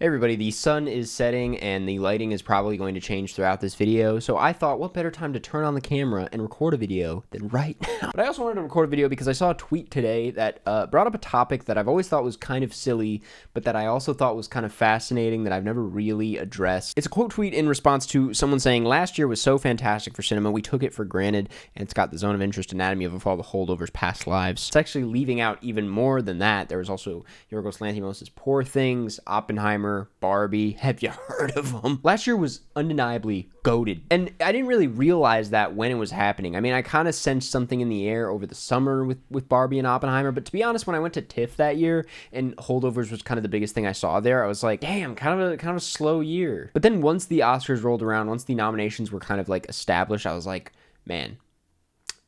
Hey everybody, the sun is setting and the lighting is probably going to change throughout this video, so I thought what better time to turn on the camera and record a video than right now. But I also wanted to record a video because I saw a tweet today that brought up a topic that I've always thought was kind of silly, but that I also thought was kind of fascinating that I've never really addressed. It's a quote tweet in response to someone saying, "Last year was so fantastic for cinema, we took it for granted, and it's got the zone of interest anatomy of all the holdovers' past lives." It's actually leaving out even more than that. There was also Yorgos Lanthimos' Poor Things, Oppenheimer, Barbie. Have you heard of them? Last year was undeniably goated. And I didn't really realize that when it was happening. I mean, I kind of sensed something in the air over the summer with Barbie and Oppenheimer, but to be honest, when I went to TIFF that year and Holdovers was kind of the biggest thing I saw there, I was like, damn, kind of a slow year. But then once the Oscars rolled around, once the nominations were kind of like established, I was like, man,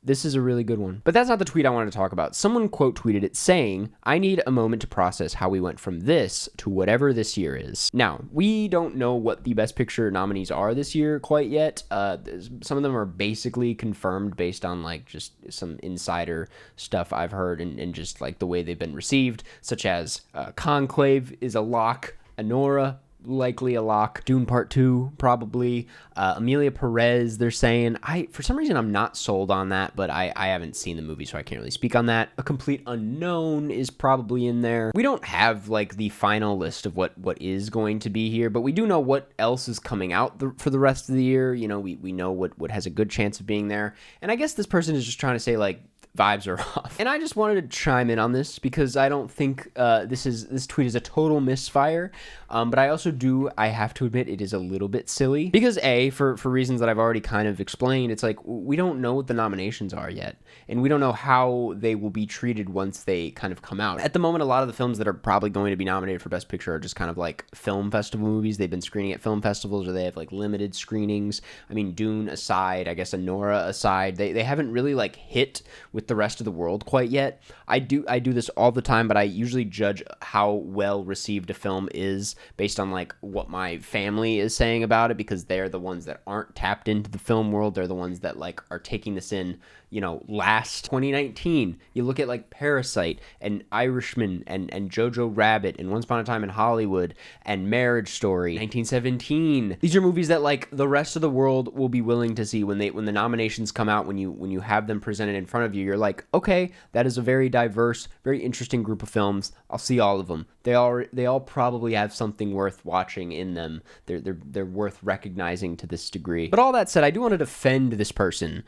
this is a really good one. But that's not the tweet I wanted to talk about. Someone quote tweeted it saying, "I need a moment to process how we went from this to whatever this year is." Now, we don't know what the Best Picture nominees are this year quite yet. Some of them are basically confirmed based on like just some insider stuff I've heard and just like the way they've been received, such as Conclave is a lock, Anora likely a lock, Dune Part 2 probably, Emilia Perez they're saying. For some reason I'm not sold on that, but I haven't seen the movie, so I can't really speak on that. A Complete Unknown is probably in there. We don't have like the final list of what is going to be here, but we do know what else is coming out for the rest of the year. You know, we know what has a good chance of being there, and I guess this person is just trying to say like vibes are off. And I just wanted to chime in on this because I don't think this tweet is a total misfire, but I have to admit it is a little bit silly because for reasons that I've already kind of explained, it's like we don't know what the nominations are yet, and we don't know how they will be treated once they kind of come out. At the moment, a lot of the films that are probably going to be nominated for Best Picture are just kind of like film festival movies. They've been screening at film festivals, or they have like limited screenings. I mean, Dune aside, I guess Anora aside, they haven't really like hit with the rest of the world quite yet. I do this all the time, but I usually judge how well received a film is based on like what my family is saying about it, because they're the ones that aren't tapped into the film world. They're the ones that like are taking this in, you know, last 2019. You look at like Parasite and Irishman and Jojo Rabbit and Once Upon a Time in Hollywood and Marriage Story, 1917. These are movies that like the rest of the world will be willing to see when the nominations come out. When you have them presented in front of you, you're like, okay, that is a very diverse, very interesting group of films. I'll see all of them. They all probably have something worth watching in them. They're worth recognizing to this degree. But all that said, I do want to defend this person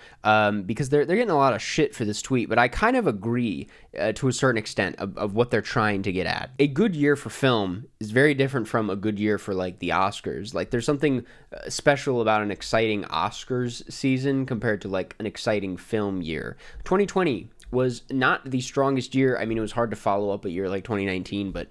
because they're getting a lot of shit for this tweet, but I kind of agree to a certain extent of what they're trying to get at. A good year for film is very different from a good year for like the Oscars. Like there's something special about an exciting Oscars season compared to like an exciting film year. 2020 was not the strongest year. I mean, it was hard to follow up a year like 2019, but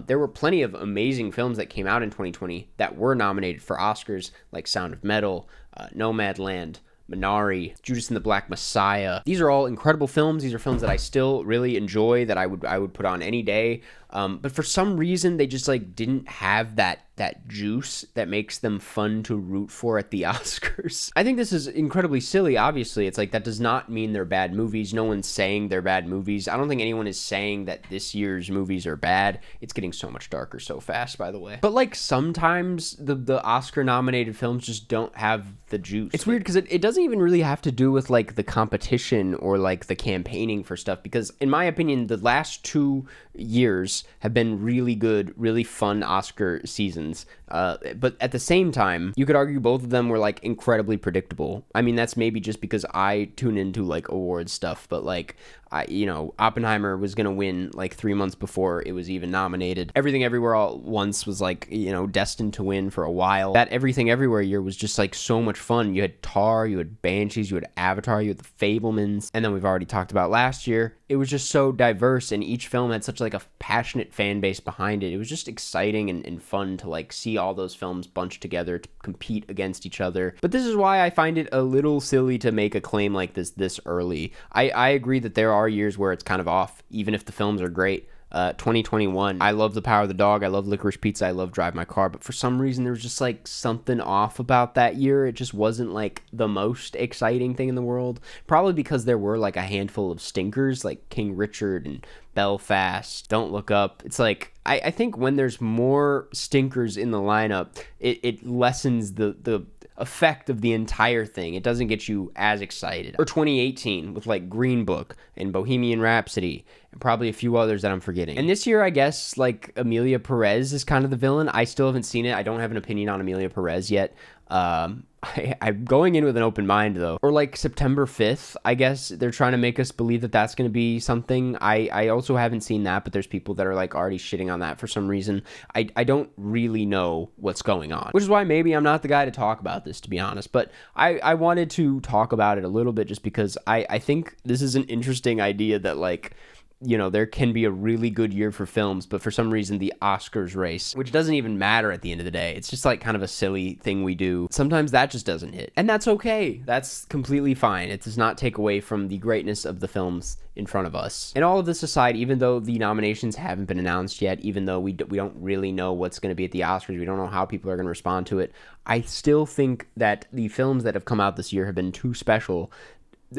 there were plenty of amazing films that came out in 2020 that were nominated for Oscars, like Sound of Metal, Nomadland, Minari, Judas and the Black Messiah. These are all incredible films. These are films that I still really enjoy, that I would put on any day. But for some reason, they just like didn't have that juice that makes them fun to root for at the Oscars. I think this is incredibly silly. Obviously, it's like that does not mean they're bad movies. No one's saying they're bad movies. I don't think anyone is saying that this year's movies are bad. It's getting so much darker so fast, by the way. But like sometimes the Oscar nominated films just don't have the juice. It's weird because it doesn't even really have to do with like the competition or like the campaigning for stuff, because in my opinion, the last 2 years have been really good, really fun Oscar seasons. But at the same time, you could argue both of them were like incredibly predictable. I mean, that's maybe just because I tune into like awards stuff, but like Oppenheimer was going to win like 3 months before it was even nominated. Everything Everywhere All at Once was like, destined to win for a while. That Everything Everywhere year was just like so much fun. You had Tar, you had Banshees, you had Avatar, you had The Fablemans, and then we've already talked about last year. It was just so diverse, and each film had such like a passionate fan base behind it. It was just exciting and fun to like see all those films bunched together to compete against each other. But this is why I find it a little silly to make a claim like this early. I agree that there are years where it's kind of off, even if the films are great. 2021. I love The Power of the Dog. I love Licorice Pizza. I love Drive My Car. But for some reason, there was just like something off about that year. It just wasn't like the most exciting thing in the world. Probably because there were like a handful of stinkers like King Richard and Belfast, Don't Look Up. It's like, I think when there's more stinkers in the lineup, it lessens the effect of the entire thing. It doesn't get you as excited. Or 2018 with like Green Book and Bohemian Rhapsody and probably a few others that I'm forgetting. And this year, I guess, like Emilia Perez is kind of the villain. I still haven't seen it. I don't have an opinion on Emilia Perez yet. I'm going in with an open mind, though. Or like September 5th, I guess they're trying to make us believe that that's going to be something. I also haven't seen that, but there's people that are like already shitting on that for some reason. I don't really know what's going on, which is why maybe I'm not the guy to talk about this, to be honest. But I wanted to talk about it a little bit just because I think this is an interesting idea that like, you know, there can be a really good year for films, but for some reason the Oscars race, which doesn't even matter at the end of the day, it's just like kind of a silly thing we do. Sometimes that just doesn't hit. And that's okay. That's completely fine. It does not take away from the greatness of the films in front of us. And all of this aside, even though the nominations haven't been announced yet, even though we don't really know what's going to be at the Oscars, we don't know how people are going to respond to it, I still think that the films that have come out this year have been too special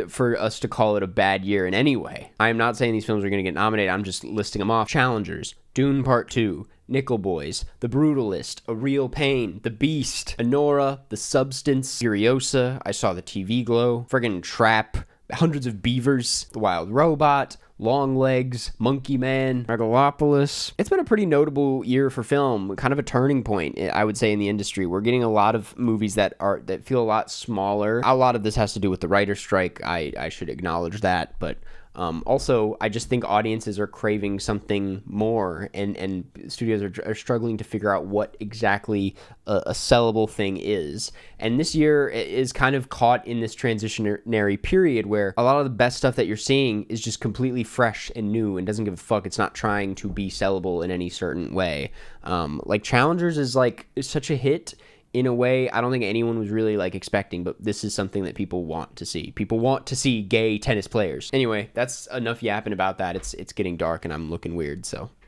for us to call it a bad year in any way. I am not saying these films are going to get nominated. I'm just listing them off. Challengers, Dune Part 2, Nickel Boys, The Brutalist, A Real Pain, The Beast, Anora, The Substance, Furiosa, I Saw the TV Glow, friggin' Trap, Hundreds of Beavers, The Wild Robot, Long Legs, Monkey Man, Megalopolis. It's been a pretty notable year for film, kind of a turning point, I would say, in the industry. We're getting a lot of movies that feel a lot smaller. A lot of this has to do with the writer's strike. I should acknowledge that, but also, I just think audiences are craving something more, and studios are struggling to figure out what exactly a sellable thing is. And this year is kind of caught in this transitionary period where a lot of the best stuff that you're seeing is just completely fresh and new and doesn't give a fuck. It's not trying to be sellable in any certain way. Like Challengers is such a hit in a way I don't think anyone was really like expecting, but this is something that people want to see. People want to see gay tennis players. Anyway, that's enough yapping about that. It's getting dark and I'm looking weird, so